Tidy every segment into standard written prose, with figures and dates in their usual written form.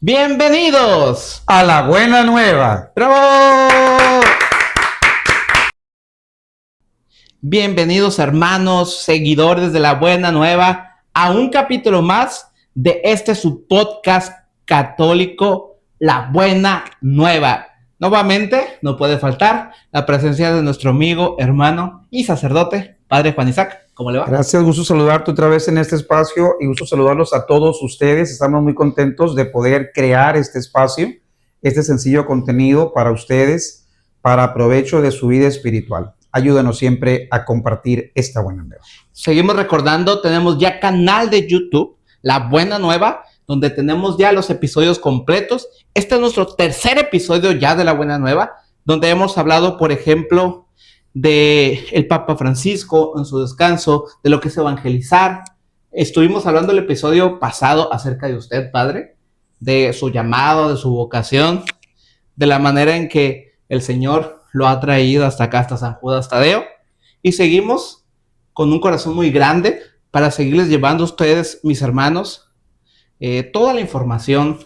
Bienvenidos a la buena nueva. ¡Bravo! Bienvenidos hermanos, seguidores de la buena nueva, a un capítulo más de este su podcast católico, La Buena Nueva. Nuevamente, no puede faltar la presencia de nuestro amigo, hermano y sacerdote, Padre Juan Isaac. ¿Cómo le va? Gracias, gusto saludarte otra vez en este espacio y gusto saludarlos a todos ustedes. Estamos muy contentos de poder crear este espacio, este sencillo contenido para ustedes, para provecho de su vida espiritual. Ayúdenos siempre a compartir esta buena nueva. Seguimos recordando, tenemos ya canal de YouTube, La Buena Nueva, donde tenemos ya los episodios completos. Este es nuestro tercer episodio ya de La Buena Nueva, donde hemos hablado, por ejemplo, de el Papa Francisco en su descanso, de lo que es evangelizar. Estuvimos hablando el episodio pasado acerca de usted, Padre, de su llamado, de su vocación, de la manera en que el Señor lo ha traído hasta acá, hasta San Judas Tadeo. Y seguimos con un corazón muy grande para seguirles llevando a ustedes, mis hermanos, toda la información,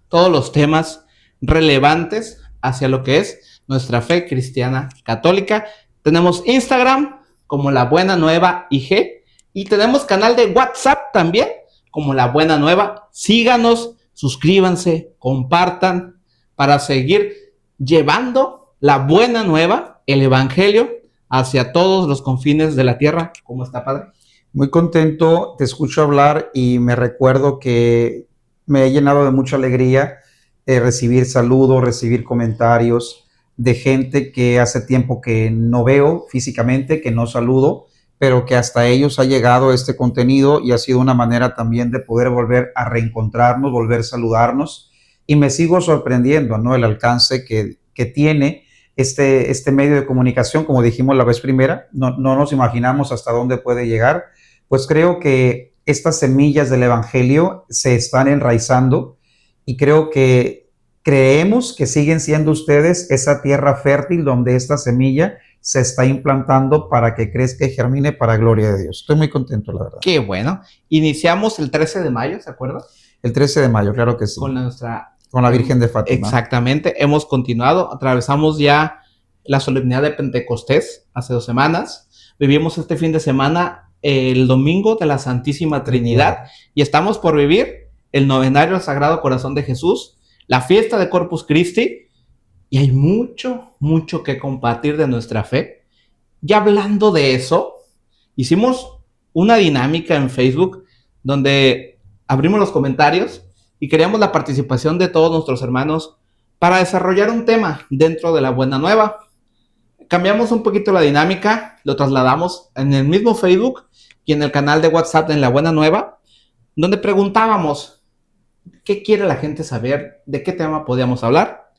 todos los temas relevantes hacia lo que es nuestra fe cristiana católica. Tenemos Instagram como La Buena Nueva IG y tenemos canal de WhatsApp también como La Buena Nueva. Síganos, suscríbanse, compartan para seguir llevando la buena nueva, el evangelio, hacia todos los confines de la tierra. ¿Cómo está, Padre? Muy contento, te escucho hablar y me recuerdo que me he llenado de mucha alegría recibir saludos, recibir comentarios de gente que hace tiempo que no veo físicamente, que no saludo, pero que hasta ellos ha llegado este contenido y ha sido una manera también de poder volver a reencontrarnos, volver a saludarnos. Y me sigo sorprendiendo, ¿no? El alcance que tiene este medio de comunicación, como dijimos la vez primera, no nos imaginamos hasta dónde puede llegar. Pues creo que estas semillas del evangelio se están enraizando y creo que creemos que siguen siendo ustedes esa tierra fértil donde esta semilla se está implantando para que crezca y germine para gloria de Dios. Estoy muy contento, la verdad. Qué bueno. Iniciamos el 13 de mayo, ¿se acuerda? El 13 de mayo, claro que sí. Con la Virgen de Fátima. Exactamente, hemos continuado, atravesamos ya la solemnidad de Pentecostés hace 2 semanas, vivimos este fin de semana el domingo de la Santísima Trinidad y estamos por vivir el novenario al Sagrado Corazón de Jesús, la fiesta de Corpus Christi, y hay mucho que compartir de nuestra fe. Ya hablando de eso, hicimos una dinámica en Facebook donde abrimos los comentarios y queríamos la participación de todos nuestros hermanos para desarrollar un tema dentro de la Buena Nueva. Cambiamos un poquito la dinámica, lo trasladamos en el mismo Facebook y en el canal de WhatsApp en La Buena Nueva, donde preguntábamos qué quiere la gente saber, de qué tema podíamos hablar.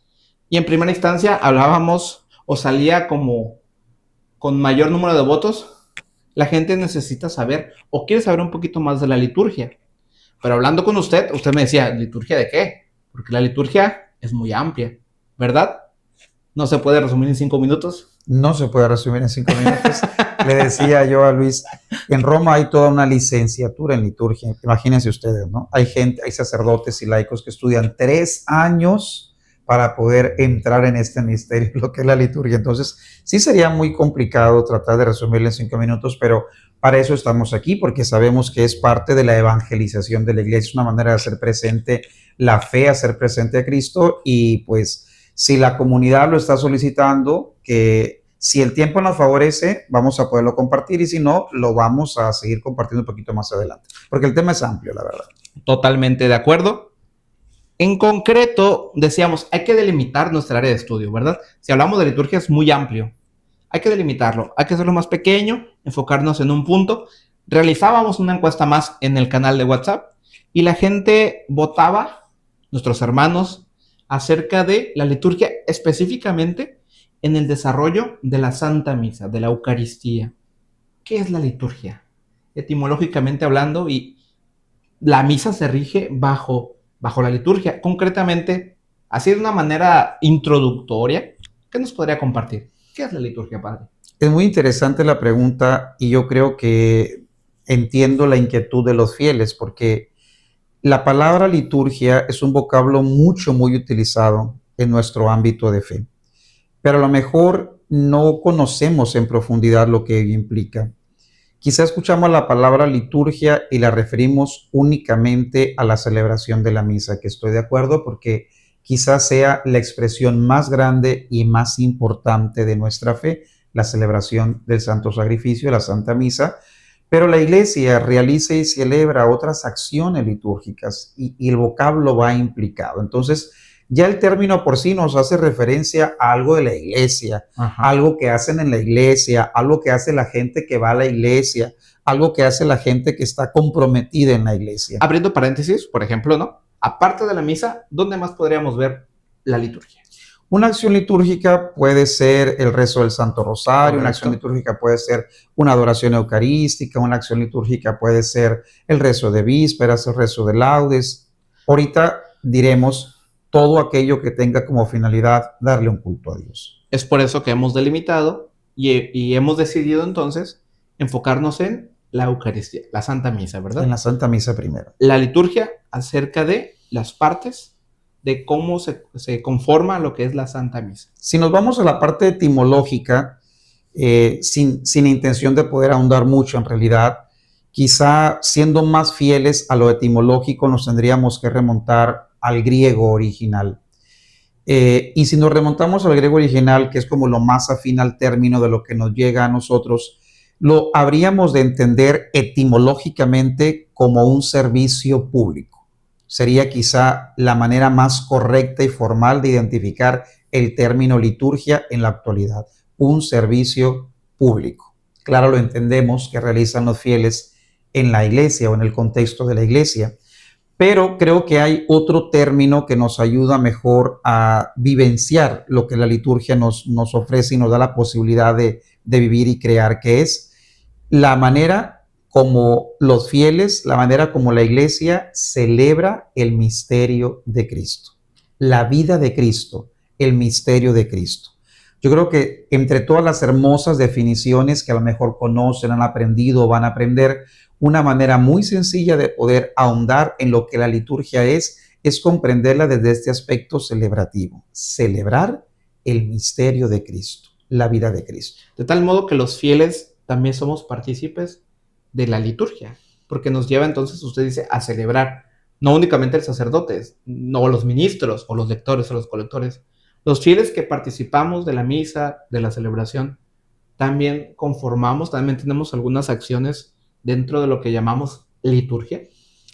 Y en primera instancia hablábamos o salía como con mayor número de votos, la gente necesita saber o quiere saber un poquito más de la liturgia. Pero hablando con usted me decía, ¿liturgia de qué? Porque la liturgia es muy amplia, ¿verdad? No se puede resumir en 5 minutos. No se puede resumir en 5 minutos. Le decía yo a Luis, en Roma hay toda una licenciatura en liturgia. Imagínense ustedes, ¿no? Hay sacerdotes y laicos que estudian 3 años para poder entrar en este misterio, lo que es la liturgia. Entonces, sí sería muy complicado tratar de resumirlo en 5 minutos, pero para eso estamos aquí, porque sabemos que es parte de la evangelización de la iglesia, es una manera de hacer presente la fe, hacer presente a Cristo, y pues si la comunidad lo está solicitando, que si el tiempo nos favorece, vamos a poderlo compartir, y si no, lo vamos a seguir compartiendo un poquito más adelante, porque el tema es amplio, la verdad. Totalmente de acuerdo. En concreto, decíamos, hay que delimitar nuestra área de estudio, ¿verdad? Si hablamos de liturgia es muy amplio. Hay que delimitarlo, hay que hacerlo más pequeño, enfocarnos en un punto. Realizábamos una encuesta más en el canal de WhatsApp y la gente votaba, nuestros hermanos, acerca de la liturgia, específicamente en el desarrollo de la Santa Misa, de la Eucaristía. ¿Qué es la liturgia? Etimológicamente hablando, y la misa se rige bajo la liturgia. Concretamente, así de una manera introductoria, ¿qué nos podría compartir? ¿Qué es la liturgia, Padre? Es muy interesante la pregunta y yo creo que entiendo la inquietud de los fieles, porque La palabra liturgia es un vocablo muy utilizado en nuestro ámbito de fe, pero a lo mejor no conocemos en profundidad lo que ello implica. Quizá escuchamos la palabra liturgia y la referimos únicamente a la celebración de la misa, que estoy de acuerdo porque quizás sea la expresión más grande y más importante de nuestra fe, la celebración del Santo Sacrificio, la Santa Misa, pero la Iglesia realiza y celebra otras acciones litúrgicas y el vocablo va implicado. Entonces, ya el término por sí nos hace referencia a algo de la iglesia, algo que hacen en la iglesia, algo que hace la gente que va a la iglesia, algo que hace la gente que está comprometida en la iglesia. Abriendo paréntesis, por ejemplo, ¿no? Aparte de la misa, ¿dónde más podríamos ver la liturgia? Una acción litúrgica puede ser el rezo del Santo Rosario. Correcto. Una acción litúrgica puede ser una adoración eucarística, una acción litúrgica puede ser el rezo de vísperas, el rezo de laudes. Ahorita diremos todo aquello que tenga como finalidad darle un culto a Dios. Es por eso que hemos delimitado y hemos decidido entonces enfocarnos en la Eucaristía, la Santa Misa, ¿verdad? En la Santa Misa primero. La liturgia acerca de las partes de cómo se conforma lo que es la Santa Misa. Si nos vamos a la parte etimológica, sin intención de poder ahondar mucho en realidad, quizá siendo más fieles a lo etimológico nos tendríamos que remontar al griego original. Y si nos remontamos al griego original, que es como lo más afín al término de lo que nos llega a nosotros, lo habríamos de entender etimológicamente como un servicio público. Sería quizá la manera más correcta y formal de identificar el término liturgia en la actualidad, un servicio público. Claro, lo entendemos que realizan los fieles en la iglesia o en el contexto de la iglesia, pero creo que hay otro término que nos ayuda mejor a vivenciar lo que la liturgia nos ofrece y nos da la posibilidad de vivir y crear, que es la manera como los fieles, la manera como la iglesia celebra el misterio de Cristo, la vida de Cristo, el misterio de Cristo. Yo creo que entre todas las hermosas definiciones que a lo mejor conocen, han aprendido o van a aprender, una manera muy sencilla de poder ahondar en lo que la liturgia es comprenderla desde este aspecto celebrativo. Celebrar el misterio de Cristo, la vida de Cristo. De tal modo que los fieles también somos partícipes de la liturgia, porque nos lleva entonces, usted dice, a celebrar, no únicamente el sacerdote, no los ministros o los lectores o los colectores, los fieles que participamos de la misa, de la celebración, también conformamos, también tenemos algunas acciones dentro de lo que llamamos liturgia.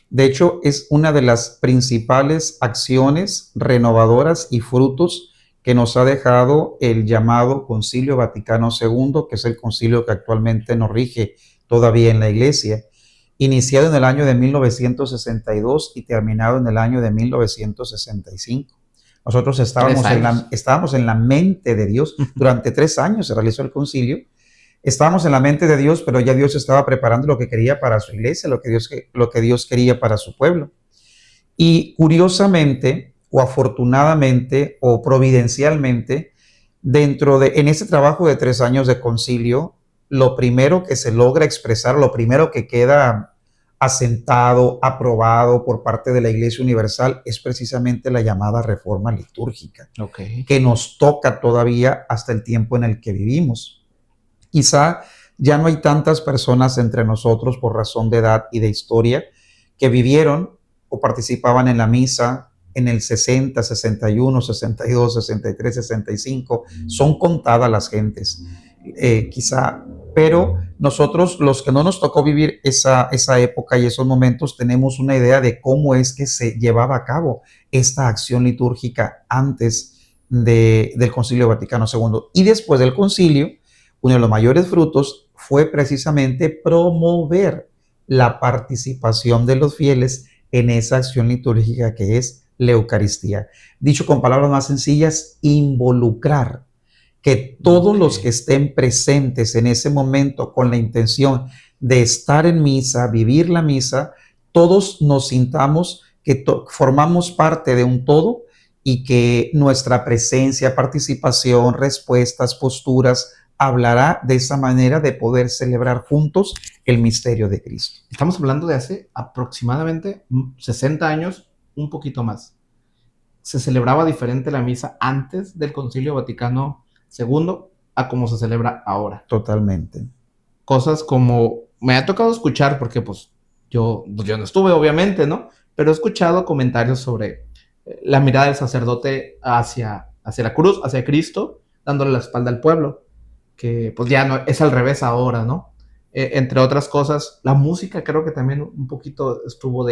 De hecho, es una de las principales acciones renovadoras y frutos que nos ha dejado el llamado Concilio Vaticano II, que es el concilio que actualmente nos rige todavía en la Iglesia, iniciado en el año de 1962 y terminado en el año de 1965. Nosotros estábamos en la mente de Dios. Durante 3 años se realizó el concilio. Estábamos en la mente de Dios, pero ya Dios estaba preparando lo que quería para su iglesia, lo que Dios quería para su pueblo. Y curiosamente, o afortunadamente, o providencialmente, en ese trabajo de 3 años de concilio, lo primero que se logra expresar, lo primero que queda asentado, aprobado por parte de la Iglesia Universal es precisamente la llamada reforma litúrgica, que nos toca todavía hasta el tiempo en el que vivimos. Quizá ya no hay tantas personas entre nosotros por razón de edad y de historia que vivieron o participaban en la misa en el 60, 61, 62, 63, 65. Son contadas las gentes, quizá, pero nosotros, los que no nos tocó vivir esa época y esos momentos, tenemos una idea de cómo es que se llevaba a cabo esta acción litúrgica antes del Concilio Vaticano II. Y después del concilio, uno de los mayores frutos fue precisamente promover la participación de los fieles en esa acción litúrgica que es la Eucaristía. Dicho con palabras más sencillas, involucrar que todos los que estén presentes en ese momento con la intención de estar en misa, vivir la misa, todos nos sintamos que formamos parte de un todo y que nuestra presencia, participación, respuestas, posturas, hablará de esa manera de poder celebrar juntos el misterio de Cristo. Estamos hablando de hace aproximadamente 60 años, un poquito más. Se celebraba diferente la misa antes del Concilio Vaticano II a como se celebra ahora. Totalmente. Cosas como, me ha tocado escuchar, porque pues yo no estuve obviamente, ¿no? Pero he escuchado comentarios sobre la mirada del sacerdote hacia la cruz, hacia Cristo, dándole la espalda al pueblo, que pues ya no es al revés ahora, ¿no? Entre otras cosas, la música creo que también un poquito estuvo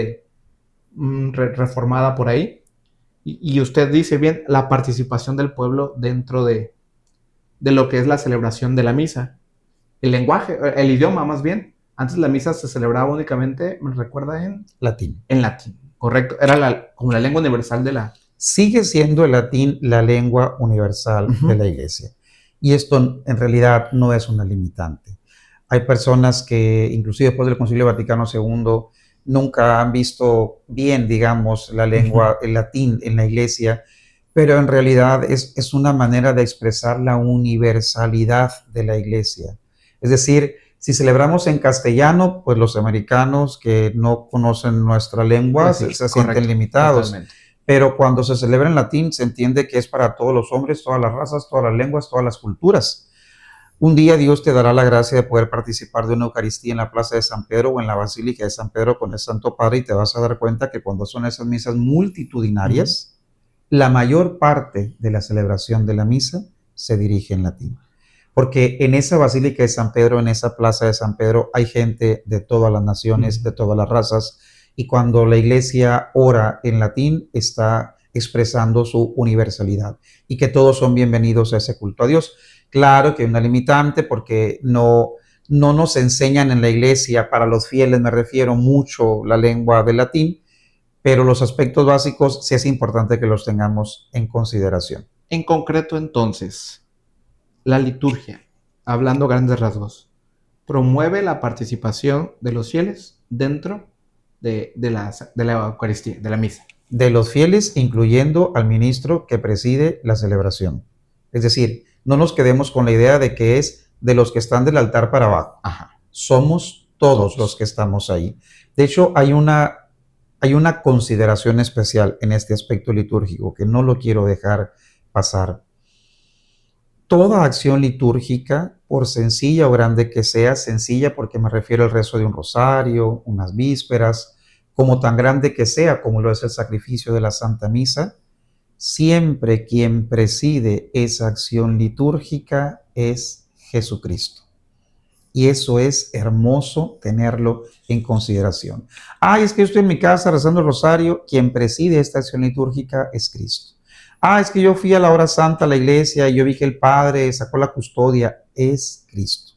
reformada por ahí. Y usted dice bien, la participación del pueblo dentro de lo que es la celebración de la misa. El lenguaje, el idioma más bien. Antes la misa se celebraba únicamente, me recuerda, Latín. En latín, correcto. Era como la lengua universal de la... Sigue siendo el latín la lengua universal de la iglesia. Y esto en realidad no es una limitante. Hay personas que, inclusive después del Concilio Vaticano II, nunca han visto bien, digamos, la lengua, el latín en la iglesia, pero en realidad es una manera de expresar la universalidad de la iglesia. Es decir, si celebramos en castellano, pues los americanos que no conocen nuestra lengua Pues sí, se sienten limitados. Totalmente. Pero cuando se celebra en latín, se entiende que es para todos los hombres, todas las razas, todas las lenguas, todas las culturas. Un día Dios te dará la gracia de poder participar de una Eucaristía en la Plaza de San Pedro o en la Basílica de San Pedro con el Santo Padre y te vas a dar cuenta que cuando son esas misas multitudinarias, la mayor parte de la celebración de la misa se dirige en latín. Porque en esa Basílica de San Pedro, en esa Plaza de San Pedro, hay gente de todas las naciones, de todas las razas, y cuando la iglesia ora en latín, está expresando su universalidad y que todos son bienvenidos a ese culto a Dios. Claro que hay una limitante porque no nos enseñan en la iglesia, para los fieles me refiero, mucho la lengua del latín, pero los aspectos básicos sí es importante que los tengamos en consideración. En concreto, entonces, la liturgia, hablando grandes rasgos, promueve la participación de los fieles dentro de la Eucaristía, de la misa. De los fieles, incluyendo al ministro que preside la celebración. Es decir, no nos quedemos con la idea de que es de los que están del altar para abajo. Ajá. Somos todos los que estamos ahí. De hecho, hay una consideración especial en este aspecto litúrgico que no lo quiero dejar pasar. Toda acción litúrgica, por sencilla o grande que sea, sencilla porque me refiero al rezo de un rosario, unas vísperas, como tan grande que sea, como lo es el sacrificio de la Santa Misa, siempre quien preside esa acción litúrgica es Jesucristo. Y eso es hermoso tenerlo en consideración. Es que yo estoy en mi casa rezando el rosario, quien preside esta acción litúrgica es Cristo. Es que yo fui a la hora santa a la iglesia y yo vi que el Padre sacó la custodia, es Cristo.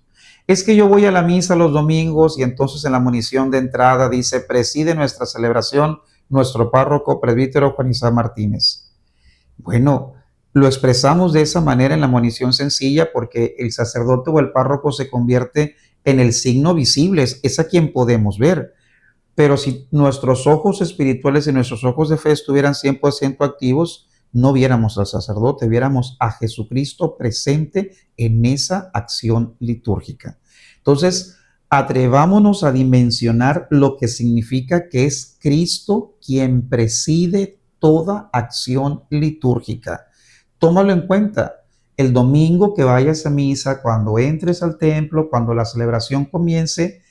Es que yo voy a la misa los domingos y entonces en la monición de entrada dice, preside nuestra celebración nuestro párroco presbítero Juan Isaac Martínez. Bueno, lo expresamos de esa manera en la monición sencilla porque el sacerdote o el párroco se convierte en el signo visible, es a quien podemos ver. Pero si nuestros ojos espirituales y nuestros ojos de fe estuvieran 100% activos, no viéramos al sacerdote, viéramos a Jesucristo presente en esa acción litúrgica. Entonces, atrevámonos a dimensionar lo que significa que es Cristo quien preside toda acción litúrgica. Tómalo en cuenta. El domingo que vayas a misa, cuando entres al templo, cuando la celebración comience,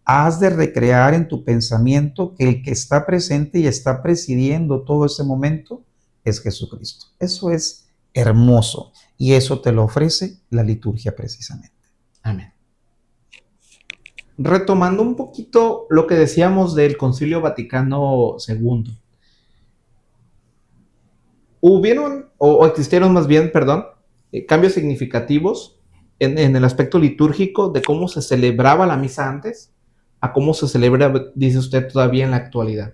has de recrear en tu pensamiento que el que está presente y está presidiendo todo ese momento es Jesucristo. Eso es hermoso y eso te lo ofrece la liturgia precisamente. Amén. Retomando un poquito lo que decíamos del Concilio Vaticano II. Hubieron, o existieron más bien, cambios significativos en el aspecto litúrgico de cómo se celebraba la misa antes a cómo se celebra, dice usted, todavía en la actualidad.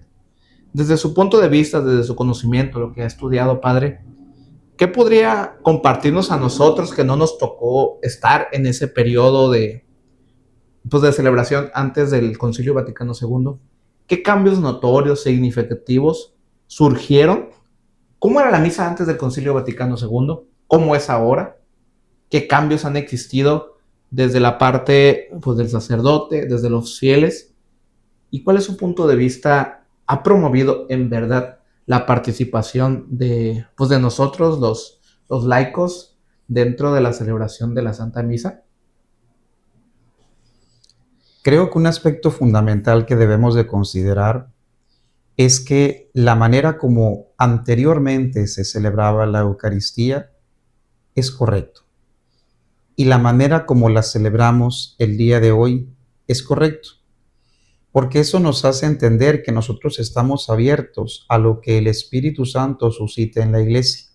Desde su punto de vista, desde su conocimiento, lo que ha estudiado, padre, ¿qué podría compartirnos a nosotros que no nos tocó estar en ese periodo de celebración antes del Concilio Vaticano II? ¿Qué cambios notorios, significativos surgieron? ¿Cómo era la misa antes del Concilio Vaticano II? ¿Cómo es ahora? ¿Qué cambios han existido desde la parte pues, del sacerdote, desde los fieles? ¿Y cuál es su punto de vista? ¿Ha promovido en verdad la participación pues, de nosotros, los laicos, dentro de la celebración de la Santa Misa? Creo que un aspecto fundamental que debemos de considerar es que la manera como anteriormente se celebraba la Eucaristía es correcto. Y la manera como la celebramos el día de hoy es correcto. Porque eso nos hace entender que nosotros estamos abiertos a lo que el Espíritu Santo suscite en la iglesia.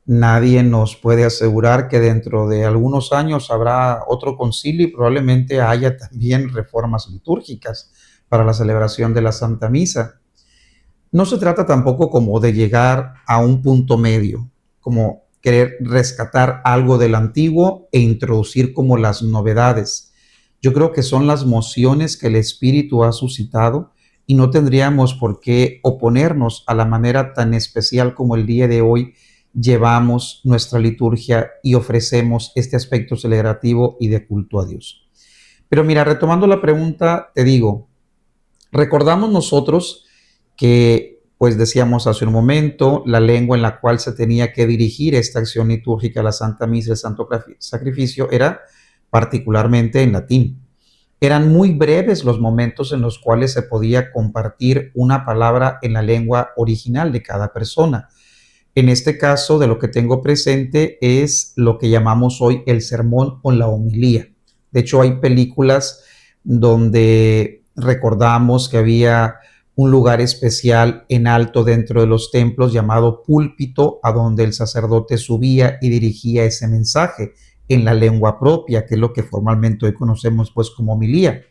Nadie nos puede asegurar que dentro de algunos años habrá otro concilio y probablemente haya también reformas litúrgicas para la celebración de la Santa Misa. No se trata tampoco como de llegar a un punto medio, como querer rescatar algo del antiguo e introducir como las novedades. Yo creo que son las mociones que el Espíritu ha suscitado y no tendríamos por qué oponernos a la manera tan especial como el día de hoy llevamos nuestra liturgia y ofrecemos este aspecto celebrativo y de culto a Dios. Pero mira, retomando la pregunta, te digo, recordamos nosotros que, pues decíamos hace un momento, la lengua en la cual se tenía que dirigir esta acción litúrgica, la Santa Misa, el Santo Sacrificio, era particularmente en latín. Eran muy breves los momentos en los cuales se podía compartir una palabra en la lengua original de cada persona. En este caso, de lo que tengo presente es lo que llamamos hoy el sermón o la homilía. De hecho, hay películas donde recordamos que había un lugar especial en alto dentro de los templos llamado púlpito, a donde el sacerdote subía y dirigía ese mensaje en la lengua propia, que es lo que formalmente hoy conocemos pues como homilía.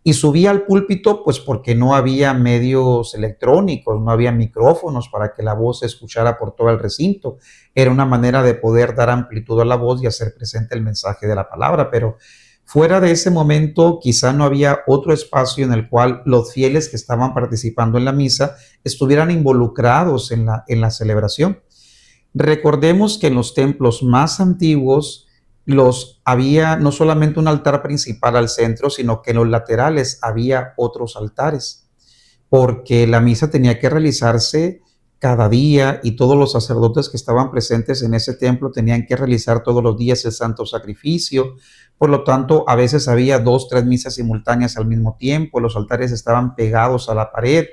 Y subía al púlpito pues porque no había medios electrónicos, no había micrófonos para que la voz se escuchara por todo el recinto. Era una manera de poder dar amplitud a la voz y hacer presente el mensaje de la palabra, pero fuera de ese momento quizá no había otro espacio en el cual los fieles que estaban participando en la misa estuvieran involucrados en la celebración. Recordemos que en los templos más antiguos había no solamente un altar principal al centro, sino que en los laterales había otros altares, porque la misa tenía que realizarse cada día y todos los sacerdotes que estaban presentes en ese templo tenían que realizar todos los días el santo sacrificio. Por lo tanto, a veces había 2, 3 misas simultáneas al mismo tiempo, los altares estaban pegados a la pared,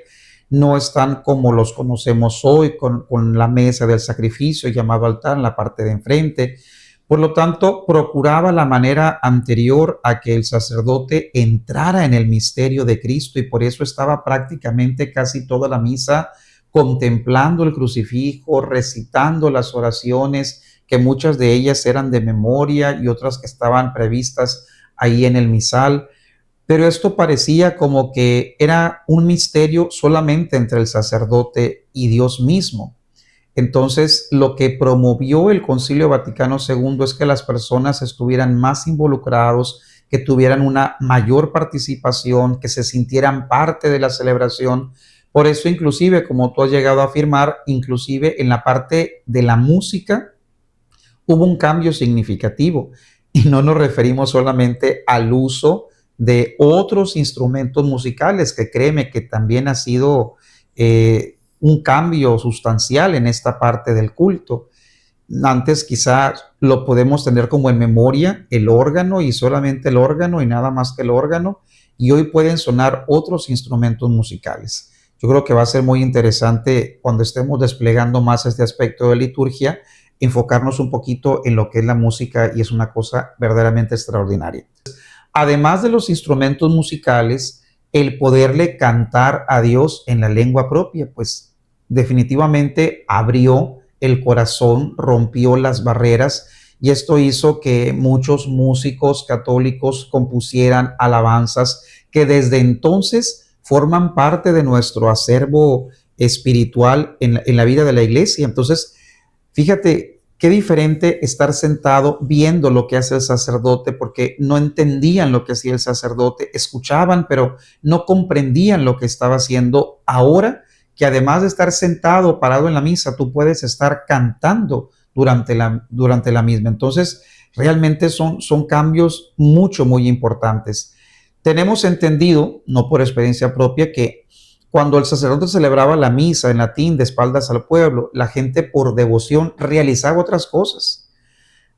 no están como los conocemos hoy con la mesa del sacrificio llamado altar en la parte de enfrente. Por lo tanto, procuraba la manera anterior a que el sacerdote entrara en el misterio de Cristo y por eso estaba prácticamente casi toda la misa contemplando el crucifijo, recitando las oraciones, que muchas de ellas eran de memoria y otras que estaban previstas ahí en el misal. Pero esto parecía como que era un misterio solamente entre el sacerdote y Dios mismo. Entonces, lo que promovió el Concilio Vaticano II es que las personas estuvieran más involucrados, que tuvieran una mayor participación, que se sintieran parte de la celebración. Por eso, inclusive, como tú has llegado a afirmar, inclusive en la parte de la música, hubo un cambio significativo. Y no nos referimos solamente al uso de otros instrumentos musicales, que créeme que también ha sido un cambio sustancial en esta parte del culto. Antes quizás lo podemos tener como en memoria el órgano y solamente el órgano y nada más que el órgano, y hoy pueden sonar otros instrumentos musicales. Yo creo que va a ser muy interesante cuando estemos desplegando más este aspecto de liturgia, enfocarnos un poquito en lo que es la música y es una cosa verdaderamente extraordinaria. Además de los instrumentos musicales, el poderle cantar a Dios en la lengua propia, pues definitivamente abrió el corazón, rompió las barreras y esto hizo que muchos músicos católicos compusieran alabanzas que desde entonces forman parte de nuestro acervo espiritual en la vida de la iglesia. Entonces, fíjate qué diferente estar sentado viendo lo que hace el sacerdote, porque no entendían lo que hacía el sacerdote, escuchaban, pero no comprendían lo que estaba haciendo. Ahora que además de estar sentado, parado en la misa, tú puedes estar cantando durante la misma. Entonces, Realmente son cambios muy importantes. Tenemos entendido, no por experiencia propia, que cuando el sacerdote celebraba la misa en latín de espaldas al pueblo, la gente por devoción realizaba otras cosas.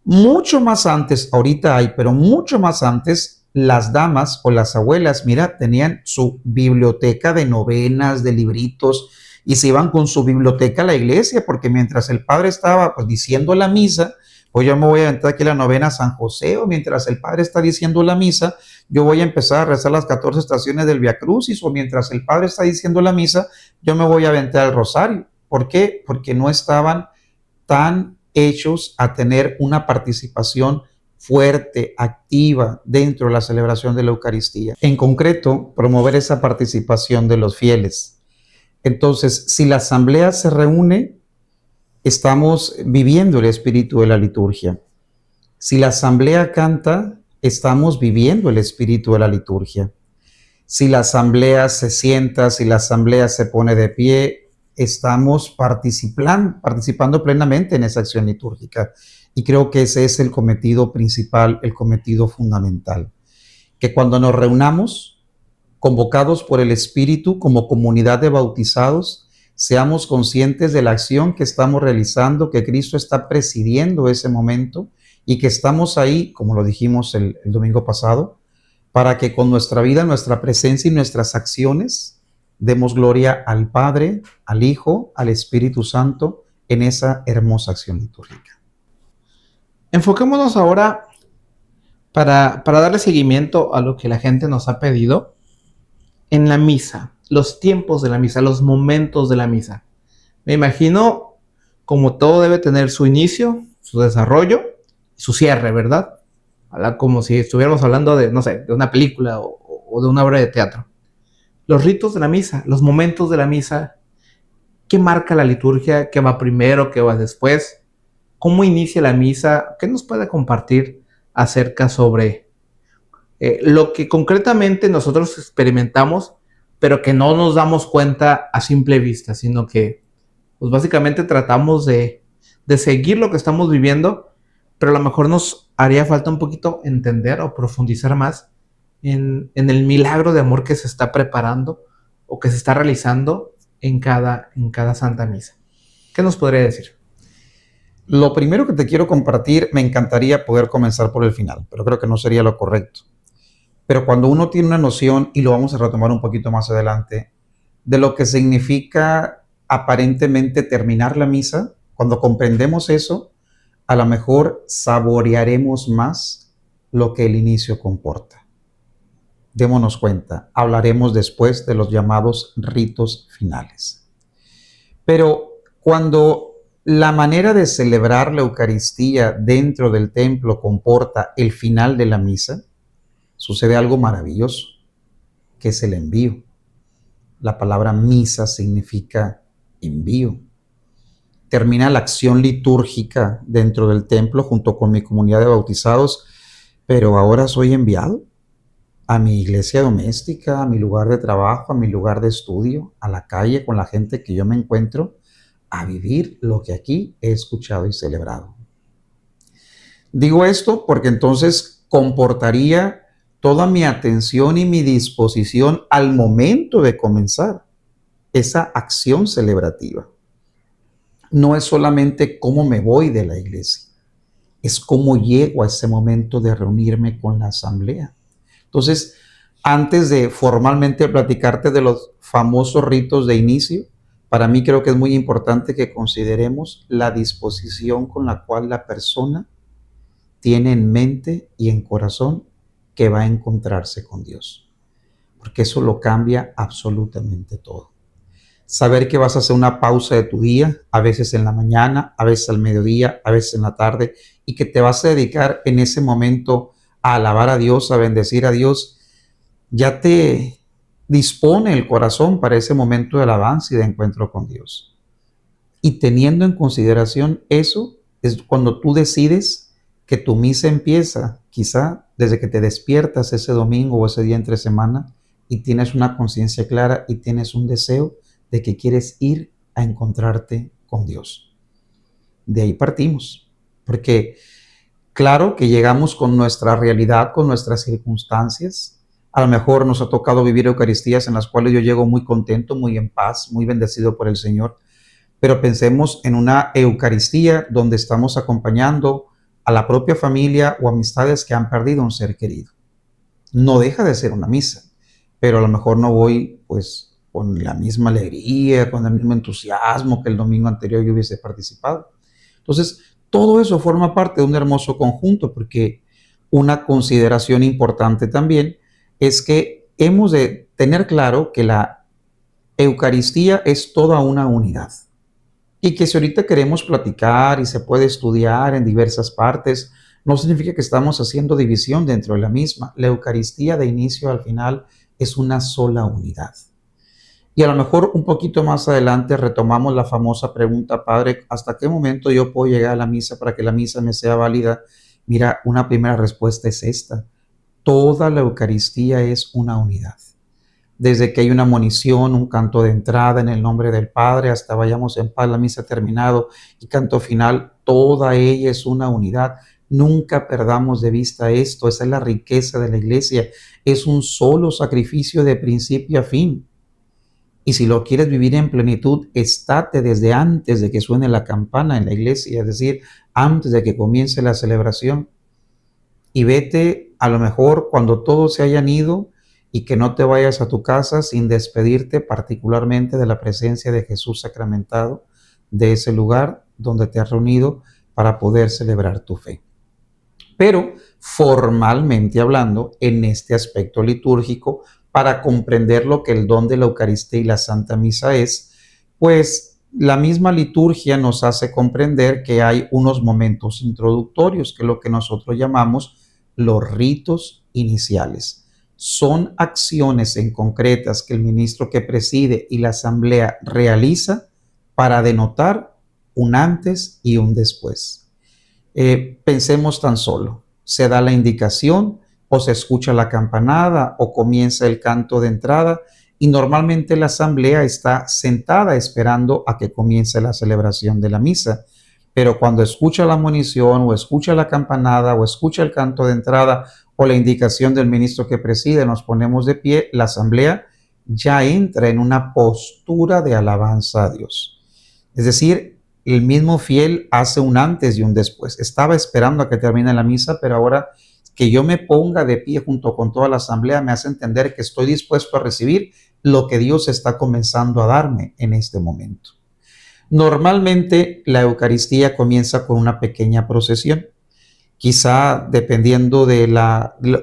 Mucho más antes, ahorita hay, pero mucho más antes, las damas o las abuelas, mira, tenían su biblioteca de novenas, de libritos, y se iban con su biblioteca a la iglesia, porque mientras el padre estaba pues diciendo la misa, pues yo me voy a entrar aquí a la novena a San José, o mientras el padre está diciendo la misa, yo voy a empezar a rezar las 14 estaciones del Via Crucis, o mientras el padre está diciendo la misa, yo me voy a aventar el rosario. ¿Por qué? Porque no estaban tan hechos a tener una participación fuerte, activa dentro de la celebración de la Eucaristía. En concreto, promover esa participación de los fieles. Entonces, si la asamblea se reúne, estamos viviendo el espíritu de la liturgia. Si la asamblea canta, estamos viviendo el espíritu de la liturgia. Si la asamblea se sienta, si la asamblea se pone de pie, estamos participando plenamente en esa acción litúrgica. Y creo que ese es el cometido principal, el cometido fundamental. Que cuando nos reunamos, convocados por el Espíritu como comunidad de bautizados, seamos conscientes de la acción que estamos realizando, que Cristo está presidiendo ese momento y que estamos ahí, como lo dijimos el domingo pasado, para que con nuestra vida, nuestra presencia y nuestras acciones demos gloria al Padre, al Hijo, al Espíritu Santo en esa hermosa acción litúrgica. Enfoquémonos ahora para darle seguimiento a lo que la gente nos ha pedido en la misa, los tiempos de la misa, los momentos de la misa. Me imagino como todo debe tener su inicio, su desarrollo y su cierre, ¿verdad? Como si estuviéramos hablando de, no sé, de una película o de una obra de teatro. Los ritos de la misa, los momentos de la misa, ¿qué marca la liturgia? ¿Qué va primero? ¿Qué va después? ¿Cómo inicia la misa? ¿Qué nos puede compartir acerca sobre lo que concretamente nosotros experimentamos, pero que no nos damos cuenta a simple vista, sino que pues básicamente tratamos de seguir lo que estamos viviendo, pero a lo mejor nos haría falta un poquito entender o profundizar más en el milagro de amor que se está preparando o que se está realizando en cada Santa Misa? ¿Qué nos podría decir? Lo primero que te quiero compartir, me encantaría poder comenzar por el final, pero creo que no sería lo correcto. Pero cuando uno tiene una noción, y lo vamos a retomar un poquito más adelante, de lo que significa aparentemente terminar la misa, cuando comprendemos eso, a lo mejor saborearemos más lo que el inicio comporta. Démonos cuenta, hablaremos después de los llamados ritos finales. Pero cuando la manera de celebrar la Eucaristía dentro del templo comporta el final de la misa, sucede algo maravilloso, que es el envío. La palabra misa significa envío. Termina la acción litúrgica dentro del templo junto con mi comunidad de bautizados, pero ahora soy enviado a mi iglesia doméstica, a mi lugar de trabajo, a mi lugar de estudio, a la calle con la gente que yo me encuentro, a vivir lo que aquí he escuchado y celebrado. Digo esto porque entonces comportaría toda mi atención y mi disposición al momento de comenzar esa acción celebrativa. No es solamente cómo me voy de la iglesia, es cómo llego a ese momento de reunirme con la asamblea. Entonces, antes de formalmente platicarte de los famosos ritos de inicio, para mí creo que es muy importante que consideremos la disposición con la cual la persona tiene en mente y en corazón que va a encontrarse con Dios, porque eso lo cambia absolutamente todo. Saber que vas a hacer una pausa de tu día, a veces en la mañana, a veces al mediodía, a veces en la tarde, y que te vas a dedicar en ese momento a alabar a Dios, a bendecir a Dios, ya te dispone el corazón para ese momento de alabanza y de encuentro con Dios. Y teniendo en consideración eso, es cuando tú decides que tu misa empieza, quizá desde que te despiertas ese domingo o ese día entre semana, y tienes una conciencia clara y tienes un deseo de que quieres ir a encontrarte con Dios. De ahí partimos, porque Claro que llegamos con nuestra realidad, con nuestras circunstancias. A lo mejor nos ha tocado vivir Eucaristías en las cuales yo llego muy contento, muy en paz, muy bendecido por el Señor. Pero pensemos en una Eucaristía donde estamos acompañando a la propia familia o amistades que han perdido un ser querido. No deja de ser una misa, pero a lo mejor no voy pues con la misma alegría, con el mismo entusiasmo que el domingo anterior yo hubiese participado. Entonces, todo eso forma parte de un hermoso conjunto, porque una consideración importante también es que hemos de tener claro que la Eucaristía es toda una unidad. Y que si ahorita queremos platicar y se puede estudiar en diversas partes, no significa que estamos haciendo división dentro de la misma. La Eucaristía de inicio al final es una sola unidad. Y a lo mejor un poquito más adelante retomamos la famosa pregunta, Padre, ¿hasta qué momento yo puedo llegar a la misa para que la misa me sea válida? Mira, una primera respuesta es esta. Toda la Eucaristía es una unidad. Desde que hay una monición, un canto de entrada en el nombre del Padre, hasta vayamos en paz, la misa ha terminado, y canto final, toda ella es una unidad. Nunca perdamos de vista esto, esa es la riqueza de la Iglesia, es un solo sacrificio de principio a fin. Y si lo quieres vivir en plenitud, estate desde antes de que suene la campana en la iglesia, es decir, antes de que comience la celebración. Y vete a lo mejor cuando todos se hayan ido y que no te vayas a tu casa sin despedirte particularmente de la presencia de Jesús sacramentado, de ese lugar donde te has reunido para poder celebrar tu fe. Pero formalmente hablando, en este aspecto litúrgico, para comprender lo que el don de la Eucaristía y la Santa Misa es, pues la misma liturgia nos hace comprender que hay unos momentos introductorios, que es lo que nosotros llamamos los ritos iniciales. Son acciones en concretas que el ministro que preside y la asamblea realiza para denotar un antes y un después. Pensemos tan solo, se da la indicación o se escucha la campanada o comienza el canto de entrada y normalmente la asamblea está sentada esperando a que comience la celebración de la misa. Pero cuando escucha la monición o escucha la campanada o escucha el canto de entrada o la indicación del ministro que preside, nos ponemos de pie, la asamblea ya entra en una postura de alabanza a Dios. Es decir, el mismo fiel hace un antes y un después. Estaba esperando a que termine la misa, pero ahora que yo me ponga de pie junto con toda la asamblea me hace entender que estoy dispuesto a recibir lo que Dios está comenzando a darme en este momento. Normalmente la Eucaristía comienza con una pequeña procesión. Quizá dependiendo de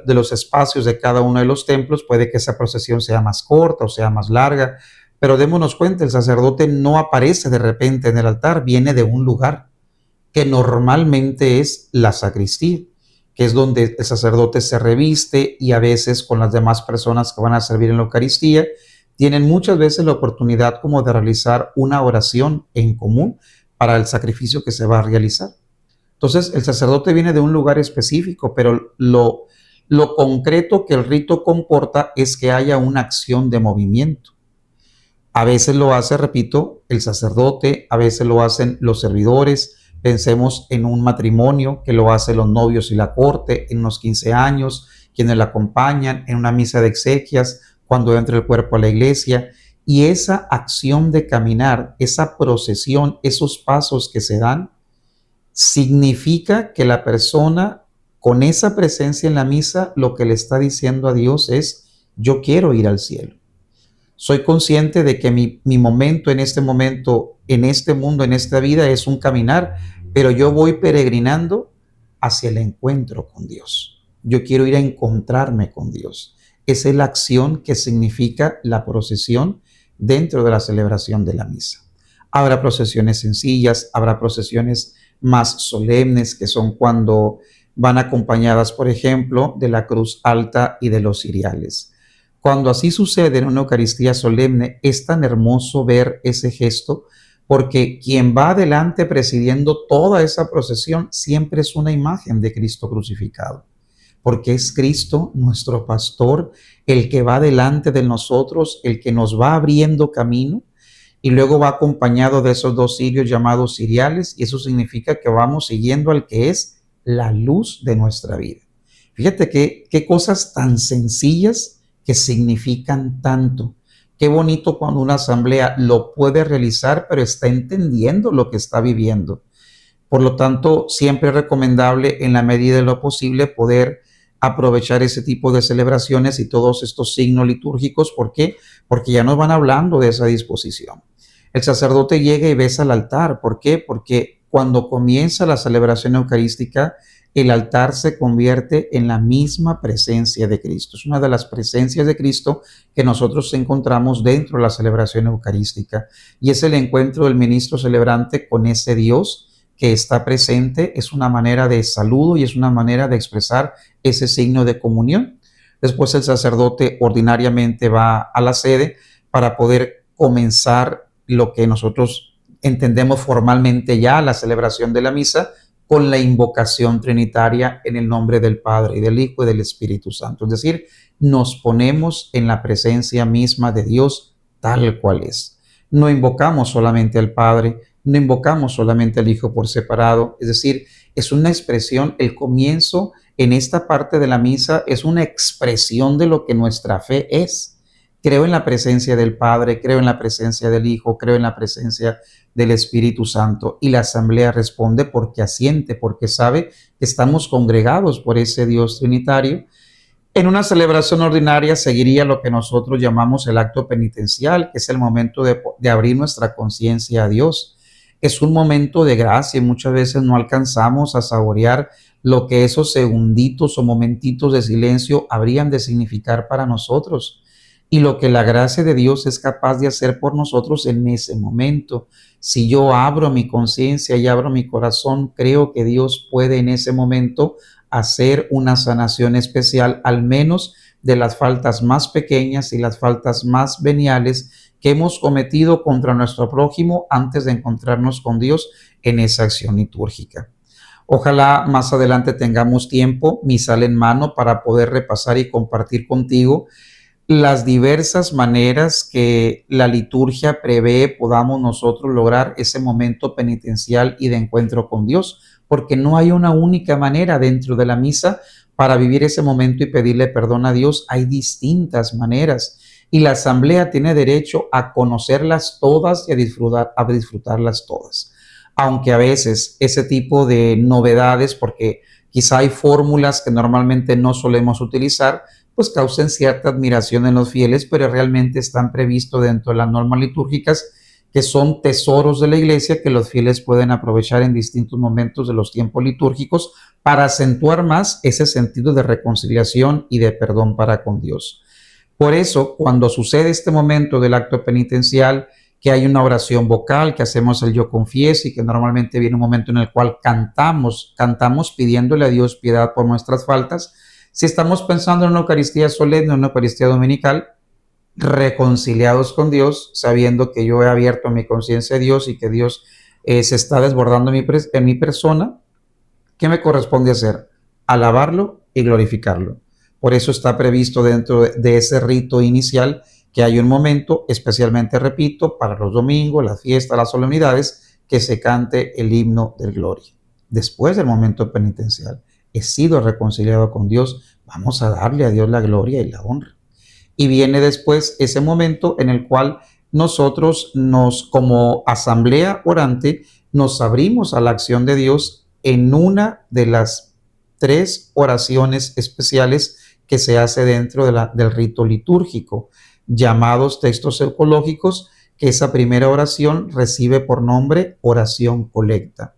los espacios de cada uno de los templos, puede que esa procesión sea más corta o sea más larga, pero démonos cuenta, el sacerdote no aparece de repente en el altar, viene de un lugar que normalmente es la sacristía, que es donde el sacerdote se reviste y a veces con las demás personas que van a servir en la Eucaristía, tienen muchas veces la oportunidad como de realizar una oración en común para el sacrificio que se va a realizar. Entonces, el sacerdote viene de un lugar específico, pero lo concreto que el rito comporta es que haya una acción de movimiento. A veces lo hace, repito, el sacerdote, a veces lo hacen los servidores. Pensemos en un matrimonio que lo hacen los novios y la corte, en unos 15 años, quienes la acompañan, en una misa de exequias, cuando entra el cuerpo a la iglesia. Y esa acción de caminar, esa procesión, esos pasos que se dan, significa que la persona con esa presencia en la misa lo que le está diciendo a Dios es: yo quiero ir al cielo. Soy consciente de que mi momento, en este mundo, en esta vida, es un caminar, pero yo voy peregrinando hacia el encuentro con Dios. Yo quiero ir a encontrarme con Dios. Esa es la acción que significa la procesión dentro de la celebración de la misa. Habrá procesiones sencillas, habrá procesiones más solemnes, que son cuando van acompañadas, por ejemplo, de la cruz alta y de los ciriales. Cuando así sucede en una Eucaristía solemne, es tan hermoso ver ese gesto, porque quien va adelante presidiendo toda esa procesión siempre es una imagen de Cristo crucificado, porque es Cristo, nuestro pastor, el que va delante de nosotros, el que nos va abriendo camino, y luego va acompañado de esos dos cirios llamados ciriales, y eso significa que vamos siguiendo al que es la luz de nuestra vida. Fíjate qué cosas tan sencillas que significan tanto. Qué bonito cuando una asamblea lo puede realizar, pero está entendiendo lo que está viviendo. Por lo tanto, siempre es recomendable en la medida de lo posible poder aprovechar ese tipo de celebraciones y todos estos signos litúrgicos. ¿Por qué? Porque ya nos van hablando de esa disposición. El sacerdote llega y besa al altar. ¿Por qué? Porque cuando comienza la celebración eucarística, el altar se convierte en la misma presencia de Cristo. Es una de las presencias de Cristo que nosotros encontramos dentro de la celebración eucarística. Y es el encuentro del ministro celebrante con ese Dios que está presente. Es una manera de saludo y es una manera de expresar ese signo de comunión. Después el sacerdote ordinariamente va a la sede para poder comenzar lo que nosotros entendemos formalmente ya, la celebración de la misa, con la invocación trinitaria en el nombre del Padre y del Hijo y del Espíritu Santo. Es decir, nos ponemos en la presencia misma de Dios tal cual es. No invocamos solamente al Padre, no invocamos solamente al Hijo por separado, es decir, es una expresión, el comienzo en esta parte de la misa es una expresión de lo que nuestra fe es. Creo en la presencia del Padre, creo en la presencia del Hijo, creo en la presencia del Espíritu Santo. Y la asamblea responde porque asiente, porque sabe que estamos congregados por ese Dios trinitario. En una celebración ordinaria seguiría lo que nosotros llamamos el acto penitencial, que es el momento de abrir nuestra conciencia a Dios. Es un momento de gracia y muchas veces no alcanzamos a saborear lo que esos segunditos o momentitos de silencio habrían de significar para nosotros y lo que la gracia de Dios es capaz de hacer por nosotros en ese momento. Si yo abro mi conciencia y abro mi corazón, creo que Dios puede en ese momento hacer una sanación especial, al menos de las faltas más pequeñas y las faltas más veniales que hemos cometido contra nuestro prójimo antes de encontrarnos con Dios en esa acción litúrgica. Ojalá más adelante tengamos tiempo, misal en mano, para poder repasar y compartir contigo las diversas maneras que la liturgia prevé podamos nosotros lograr ese momento penitencial y de encuentro con Dios, porque no hay una única manera dentro de la misa para vivir ese momento y pedirle perdón a Dios. Hay distintas maneras y la asamblea tiene derecho a conocerlas todas y a disfrutarlas todas. Aunque a veces ese tipo de novedades, porque quizá hay fórmulas que normalmente no solemos utilizar, pues causen cierta admiración en los fieles, pero realmente están previstos dentro de las normas litúrgicas, que son tesoros de la iglesia que los fieles pueden aprovechar en distintos momentos de los tiempos litúrgicos para acentuar más ese sentido de reconciliación y de perdón para con Dios. Por eso, cuando sucede este momento del acto penitencial, que hay una oración vocal, que hacemos el yo confieso y que normalmente viene un momento en el cual cantamos pidiéndole a Dios piedad por nuestras faltas. Si estamos pensando en una Eucaristía solemne, en una Eucaristía dominical, reconciliados con Dios, sabiendo que yo he abierto mi conciencia a Dios y que Dios se está desbordando en mi persona, ¿qué me corresponde hacer? Alabarlo y glorificarlo. Por eso está previsto dentro de ese rito inicial que hay un momento, especialmente, repito, para los domingos, las fiestas, las solemnidades, que se cante el himno del Gloria. Después del momento penitencial, he sido reconciliado con Dios, vamos a darle a Dios la gloria y la honra. Y viene después ese momento en el cual nosotros como asamblea orante, nos abrimos a la acción de Dios en una de las 3 oraciones especiales que se hace dentro del rito litúrgico, llamados textos eucológicos, que esa primera oración recibe por nombre oración colecta.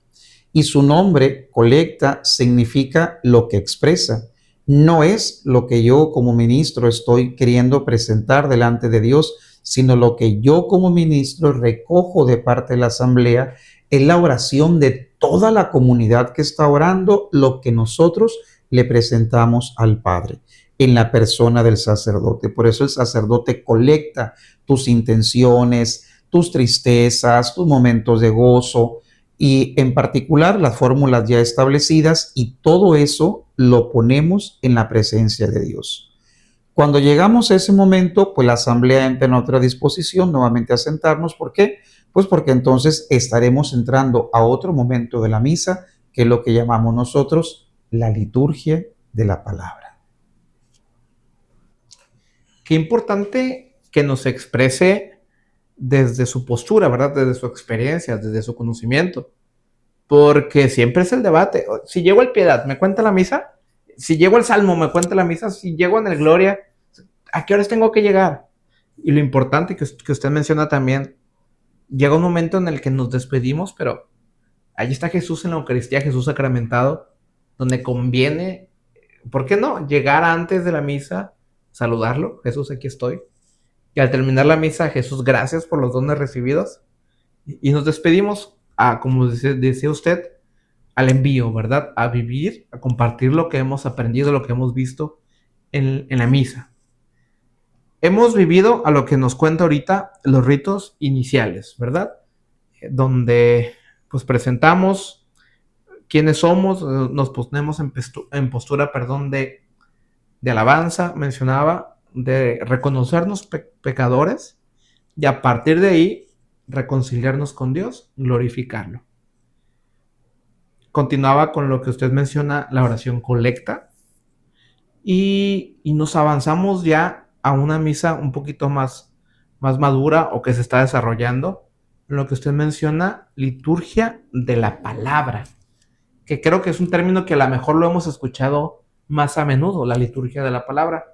Y su nombre, colecta, significa lo que expresa. No es lo que yo como ministro estoy queriendo presentar delante de Dios, sino lo que yo como ministro recojo de parte de la asamblea, es la oración de toda la comunidad que está orando, lo que nosotros le presentamos al Padre en la persona del sacerdote. Por eso el sacerdote colecta tus intenciones, tus tristezas, tus momentos de gozo y en particular las fórmulas ya establecidas, y todo eso lo ponemos en la presencia de Dios. Cuando llegamos a ese momento, pues la asamblea entra en otra disposición, nuevamente a sentarnos. ¿Por qué? Pues porque entonces estaremos entrando a otro momento de la misa, que es lo que llamamos nosotros la liturgia de la palabra. Qué importante que nos exprese desde su postura, ¿verdad? Desde su experiencia, desde su conocimiento. Porque siempre es el debate. Si llego al Piedad, ¿me cuenta la misa? Si llego al Salmo, ¿me cuenta la misa? Si llego en el Gloria, ¿a qué horas tengo que llegar? Y lo importante que usted menciona también, llega un momento en el que nos despedimos, pero ahí está Jesús en la Eucaristía, Jesús sacramentado, donde conviene, ¿por qué no? Llegar antes de la misa, saludarlo, Jesús, aquí estoy. Y al terminar la misa, Jesús, gracias por los dones recibidos. Y nos despedimos, como decía usted, al envío, ¿verdad? A vivir, a compartir lo que hemos aprendido, lo que hemos visto en la misa. Hemos vivido a lo que nos cuenta ahorita los ritos iniciales, ¿verdad? Donde pues presentamos quiénes somos, nos ponemos en postura, perdón, de alabanza, mencionaba, de reconocernos pecadores y a partir de ahí reconciliarnos con Dios, glorificarlo. Continuaba con lo que usted menciona, la oración colecta, y nos avanzamos ya a una misa un poquito más madura o que se está desarrollando, lo que usted menciona, liturgia de la palabra, que creo que es un término que a lo mejor lo hemos escuchado más a menudo, la liturgia de la palabra,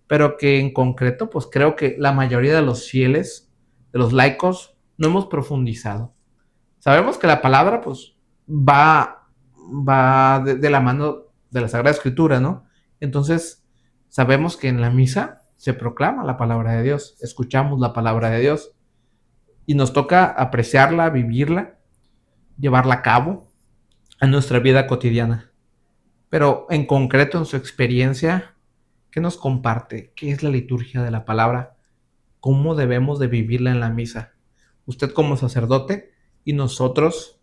pero que en concreto, pues creo que la mayoría de los fieles, de los laicos, no hemos profundizado. Sabemos que la palabra, pues, va de la mano de la Sagrada Escritura, ¿no? Entonces, sabemos que en la misa se proclama la palabra de Dios, escuchamos la palabra de Dios y nos toca apreciarla, vivirla, llevarla a cabo en nuestra vida cotidiana. Pero en concreto, en su experiencia, ¿qué nos comparte? ¿Qué es la liturgia de la palabra? ¿Cómo debemos de vivirla en la misa? Usted como sacerdote y nosotros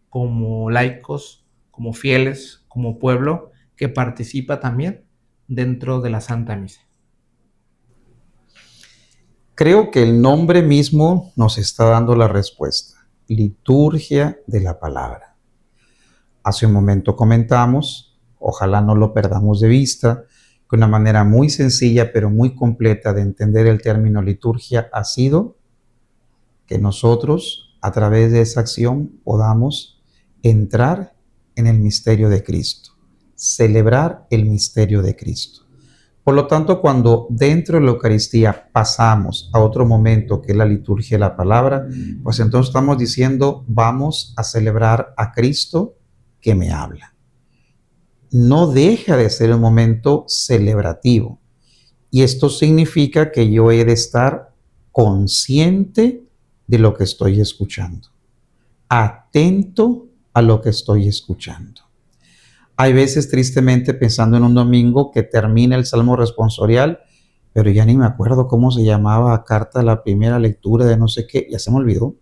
como laicos, como fieles, como pueblo que participa también dentro de la Santa Misa. Creo que el nombre mismo nos está dando la respuesta. Liturgia de la palabra. Hace un momento comentamos, ojalá no lo perdamos de vista, que una manera muy sencilla pero muy completa de entender el término liturgia ha sido que nosotros a través de esa acción podamos entrar en el misterio de Cristo, celebrar el misterio de Cristo. Por lo tanto, cuando dentro de la Eucaristía pasamos a otro momento que es la liturgia de la palabra, pues entonces estamos diciendo, vamos a celebrar a Cristo que me habla. No deja de ser un momento celebrativo. Y esto significa que yo he de estar consciente de lo que estoy escuchando, atento a lo que estoy escuchando. Hay veces, tristemente, pensando en un domingo que termina el Salmo responsorial, pero ya ni me acuerdo cómo se llamaba, carta de la primera lectura de no sé qué, ya se me olvidó.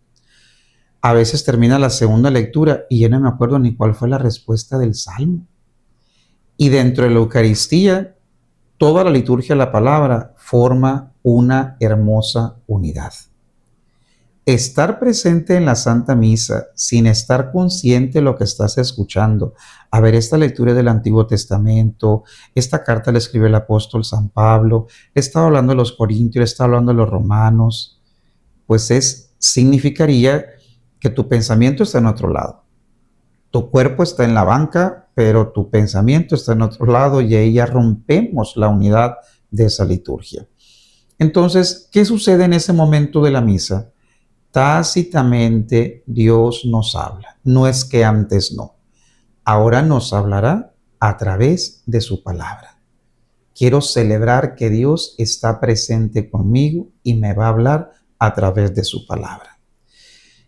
A veces termina la segunda lectura y ya no me acuerdo ni cuál fue la respuesta del Salmo. Y dentro de la Eucaristía, toda la liturgia de la palabra forma una hermosa unidad. Estar presente en la Santa Misa sin estar consciente de lo que estás escuchando. A ver, esta lectura del Antiguo Testamento, esta carta la escribe el apóstol San Pablo, estaba hablando de los Corintios, estaba hablando de los Romanos, pues significaría que tu pensamiento está en otro lado. Tu cuerpo está en la banca, pero tu pensamiento está en otro lado y ahí ya rompemos la unidad de esa liturgia. Entonces, ¿qué sucede en ese momento de la misa? Tácitamente Dios nos habla. No es que antes no. Ahora nos hablará a través de su palabra. Quiero celebrar que Dios está presente conmigo y me va a hablar a través de su palabra.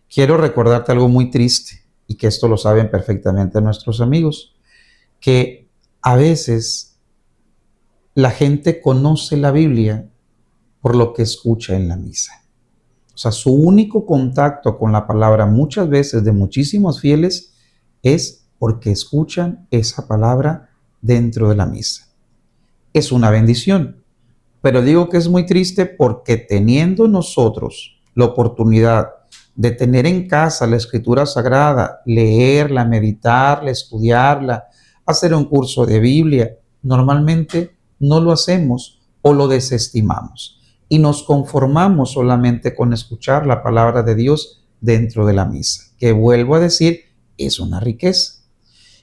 Quiero recordarte algo muy triste y que esto lo saben perfectamente nuestros amigos, que a veces la gente conoce la Biblia por lo que escucha en la misa. O sea, su único contacto con la palabra muchas veces de muchísimos fieles es porque escuchan esa palabra dentro de la misa. Es una bendición, pero digo que es muy triste porque teniendo nosotros la oportunidad de tener en casa la Escritura Sagrada, leerla, meditarla, estudiarla, hacer un curso de Biblia, normalmente no lo hacemos o lo desestimamos y nos conformamos solamente con escuchar la palabra de Dios dentro de la misa, que vuelvo a decir, es una riqueza.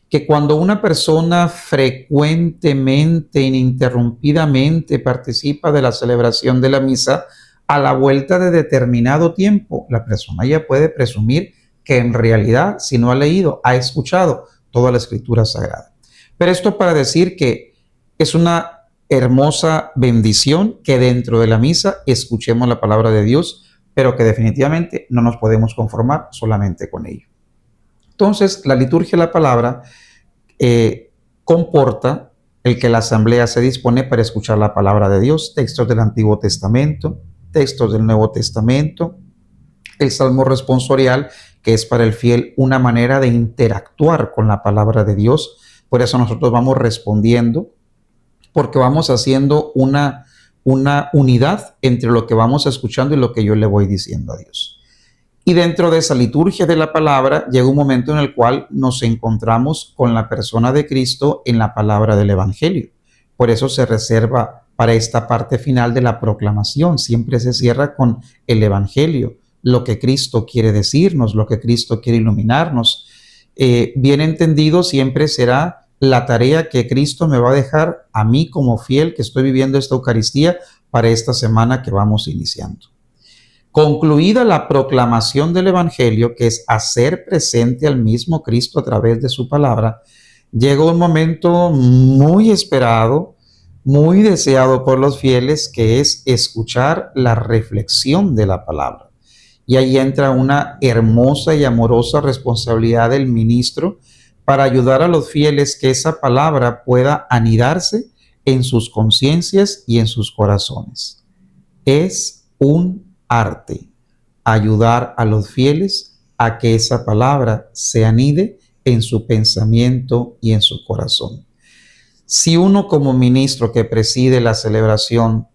Que cuando una persona frecuentemente, ininterrumpidamente participa de la celebración de la misa, a la vuelta de determinado tiempo, la persona ya puede presumir que en realidad, si no ha leído, ha escuchado toda la Escritura Sagrada. Pero esto para decir que es una hermosa bendición que dentro de la misa escuchemos la palabra de Dios, pero que definitivamente no nos podemos conformar solamente con ello. Entonces, la liturgia de la palabra comporta el que la asamblea se dispone para escuchar la palabra de Dios, textos del Antiguo Testamento, textos del Nuevo Testamento, el Salmo responsorial, que es para el fiel una manera de interactuar con la palabra de Dios. Por eso nosotros vamos respondiendo, porque vamos haciendo una unidad entre lo que vamos escuchando y lo que yo le voy diciendo a Dios. Y dentro de esa liturgia de la palabra llega un momento en el cual nos encontramos con la persona de Cristo en la palabra del Evangelio. Por eso se reserva para esta parte final de la proclamación. Siempre se cierra con el Evangelio, lo que Cristo quiere decirnos, lo que Cristo quiere iluminarnos. Bien entendido, siempre será la tarea que Cristo me va a dejar a mí como fiel que estoy viviendo esta Eucaristía para esta semana que vamos iniciando. Concluida la proclamación del Evangelio, que es hacer presente al mismo Cristo a través de su palabra, llega un momento muy esperado, muy deseado por los fieles, que es escuchar la reflexión de la palabra. Y ahí entra una hermosa y amorosa responsabilidad del ministro para ayudar a los fieles que esa palabra pueda anidarse en sus conciencias y en sus corazones. Es un arte ayudar a los fieles a que esa palabra se anide en su pensamiento y en su corazón. Si uno como ministro que preside la celebración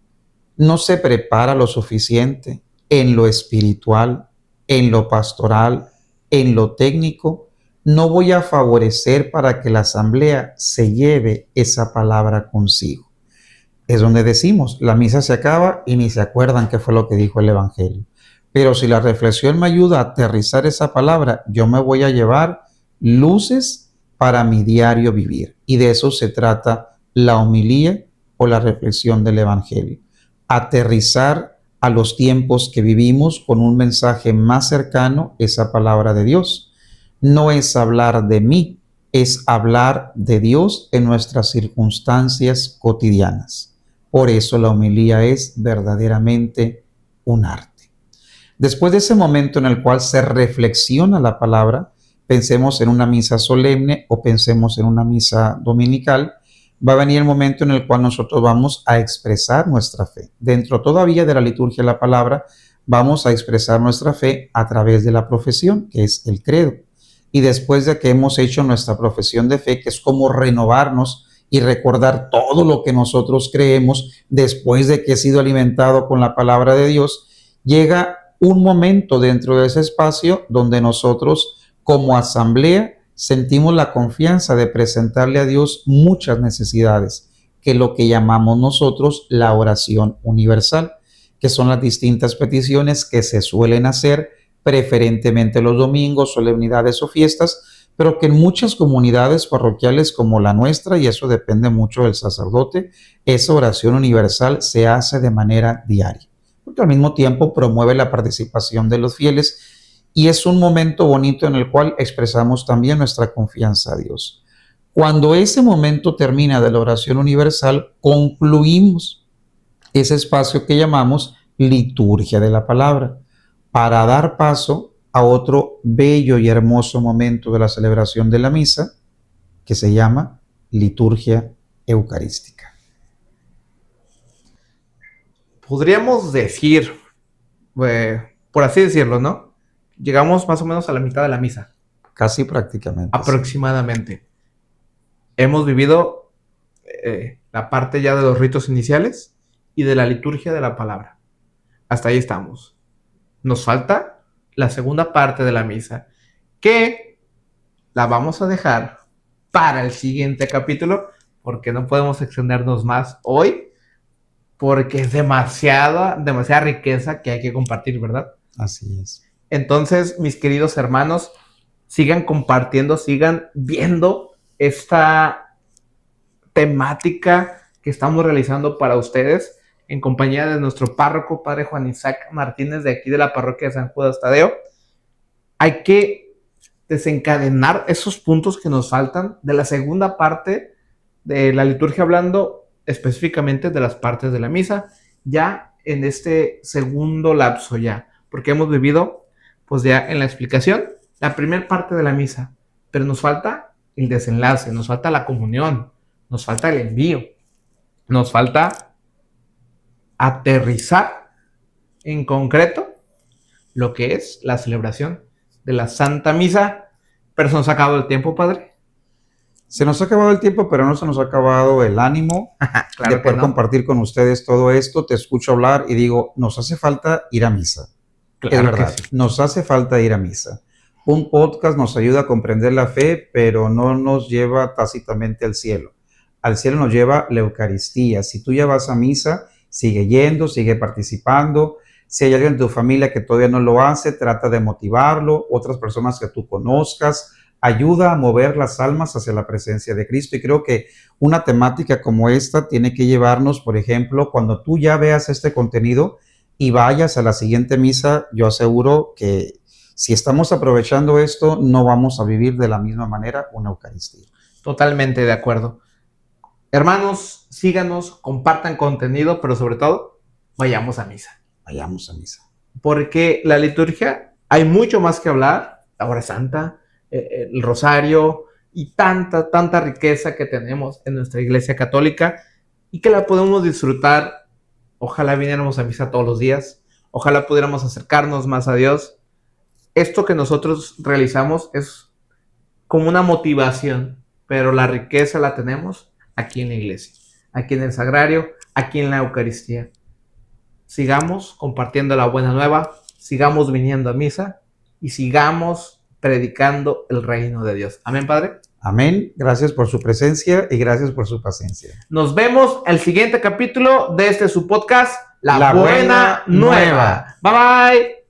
no se prepara lo suficiente en lo espiritual, en lo pastoral, en lo técnico, no voy a favorecer para que la asamblea se lleve esa palabra consigo. Es donde decimos, la misa se acaba y ni se acuerdan qué fue lo que dijo el Evangelio. Pero si la reflexión me ayuda a aterrizar esa palabra, yo me voy a llevar luces para mi diario vivir. Y de eso se trata la homilía o la reflexión del Evangelio. Aterrizar a los tiempos que vivimos con un mensaje más cercano, esa palabra de Dios. No es hablar de mí, es hablar de Dios en nuestras circunstancias cotidianas. Por eso la homilía es verdaderamente un arte. Después de ese momento en el cual se reflexiona la palabra, pensemos en una misa solemne o pensemos en una misa dominical, va a venir el momento en el cual nosotros vamos a expresar nuestra fe. Dentro todavía de la liturgia de la palabra, vamos a expresar nuestra fe a través de la profesión, que es el credo. Y después de que hemos hecho nuestra profesión de fe, que es como renovarnos y recordar todo lo que nosotros creemos después de que he sido alimentado con la palabra de Dios, llega un momento dentro de ese espacio donde nosotros como asamblea sentimos la confianza de presentarle a Dios muchas necesidades, que es lo que llamamos nosotros la oración universal, que son las distintas peticiones que se suelen hacer preferentemente los domingos, solemnidades o fiestas, pero que en muchas comunidades parroquiales como la nuestra, y eso depende mucho del sacerdote, esa oración universal se hace de manera diaria, porque al mismo tiempo promueve la participación de los fieles y es un momento bonito en el cual expresamos también nuestra confianza a Dios. Cuando ese momento termina de la oración universal, concluimos ese espacio que llamamos liturgia de la palabra, para dar paso a otro bello y hermoso momento de la celebración de la misa, que se llama liturgia eucarística. Podríamos decir, por así decirlo, ¿no? Llegamos más o menos a la mitad de la misa. Casi prácticamente. Aproximadamente. Sí. Hemos vivido la parte ya de los ritos iniciales y de la liturgia de la palabra. Hasta ahí estamos. Nos falta la segunda parte de la misa, que la vamos a dejar para el siguiente capítulo, porque no podemos extendernos más hoy, porque es demasiada riqueza que hay que compartir, ¿verdad? Así es. Entonces, mis queridos hermanos, sigan compartiendo, sigan viendo esta temática que estamos realizando para ustedes en compañía de nuestro párroco, Padre Juan Isaac Martínez, de aquí de la parroquia de San Judas Tadeo. Hay que desencadenar esos puntos que nos faltan de la segunda parte de la liturgia, hablando específicamente de las partes de la misa, ya en este segundo lapso ya, porque hemos vivido pues ya en la explicación la primera parte de la misa, pero nos falta el desenlace, nos falta la comunión, nos falta el envío, nos falta aterrizar en concreto lo que es la celebración de la Santa Misa. Pero se nos ha acabado el tiempo, Padre. Se nos ha acabado el tiempo, pero no se nos ha acabado el ánimo Claro de poder compartir con ustedes todo esto. Te escucho hablar y digo, nos hace falta ir a misa. Claro, es verdad, sí. nos hace falta ir a misa. Un podcast nos ayuda a comprender la fe, pero no nos lleva tácitamente al cielo. Al cielo nos lleva la Eucaristía. Si tú ya vas a misa, sigue yendo, sigue participando. Si hay alguien en tu familia que todavía no lo hace, trata de motivarlo. Otras personas que tú conozcas, ayuda a mover las almas hacia la presencia de Cristo. Y creo que una temática como esta tiene que llevarnos, por ejemplo, cuando tú ya veas este contenido y vayas a la siguiente misa, yo aseguro que si estamos aprovechando esto, no vamos a vivir de la misma manera una Eucaristía. Totalmente de acuerdo. Hermanos, síganos, compartan contenido, pero sobre todo, vayamos a misa. Vayamos a misa. Porque la liturgia, hay mucho más que hablar, la hora santa, el rosario y tanta riqueza que tenemos en nuestra iglesia católica y que la podemos disfrutar. Ojalá viniéramos a misa todos los días, ojalá pudiéramos acercarnos más a Dios. Esto que nosotros realizamos es como una motivación, pero la riqueza la tenemos aquí en la iglesia, aquí en el sagrario, aquí en la Eucaristía. Sigamos compartiendo la buena nueva, sigamos viniendo a misa y sigamos predicando el reino de Dios. Amén, Padre. Amén. Gracias por su presencia y gracias por su paciencia. Nos vemos el siguiente capítulo de su podcast, La Buena Nueva. Bye bye.